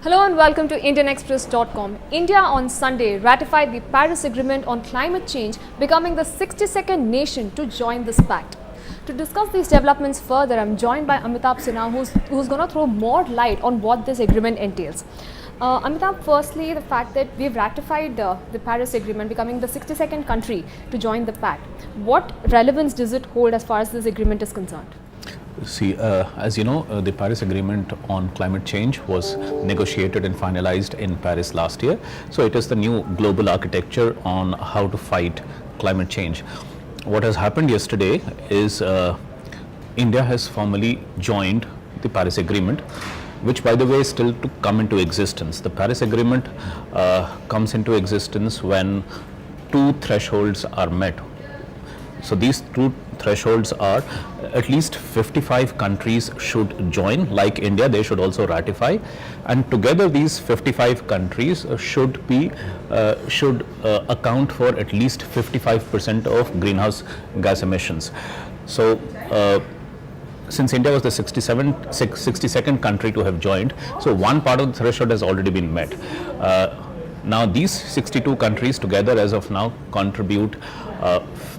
Hello and welcome to IndianExpress.com. India on Sunday ratified the Paris Agreement on climate change, becoming the 62nd nation to join this pact. To discuss these developments further, I'm joined by Amitabh Sinha, who's going to throw more light on what this agreement entails. Amitabh, firstly, the fact that we've ratified the Paris Agreement, becoming the 62nd country to join the pact. What relevance does it hold as far as this agreement is concerned? See, as you know, the Paris Agreement on climate change was negotiated and finalized in Paris last year. So it is the new global architecture on how to fight climate change. What has happened yesterday is India has formally joined the Paris Agreement, which, by the way, is still to come into existence. The Paris Agreement comes into existence when two thresholds are met. So these two thresholds are at least 55 countries should join, like India, they should also ratify, and together these 55 countries should account for at least 55% of greenhouse gas emissions. So since India was the 62nd country to have joined, so one part of the threshold has already been met. Now these 62 countries together as of now contribute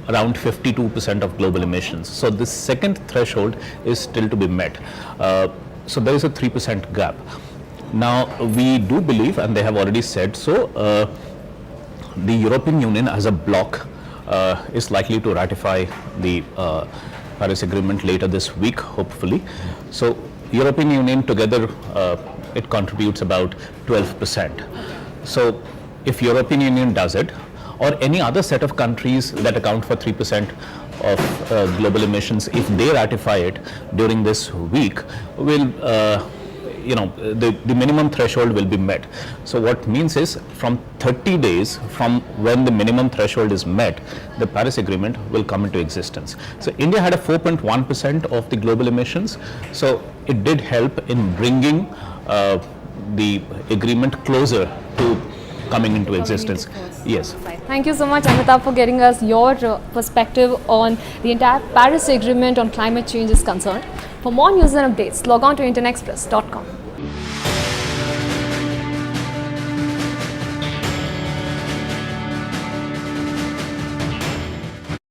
around 52% of global emissions. So this second threshold is still to be met. So there is a 3% gap. Now we do believe, and they have already said so, the European Union as a bloc is likely to ratify the Paris Agreement later this week, hopefully. So European Union together, it contributes about 12%. So if European Union does it, or any other set of countries that account for 3% of global emissions, if they ratify it during this week, will the minimum threshold will be met. So what means is, from 30 days from when the minimum threshold is met, the Paris Agreement will come into existence. So India had a 4.1% of the global emissions. So it did help in bringing the agreement closer to coming into existence. Yes. Thank you so much, Amitabh, for getting us your perspective on the entire Paris Agreement on climate change is concerned. For more news and updates, log on to IndianExpress.com.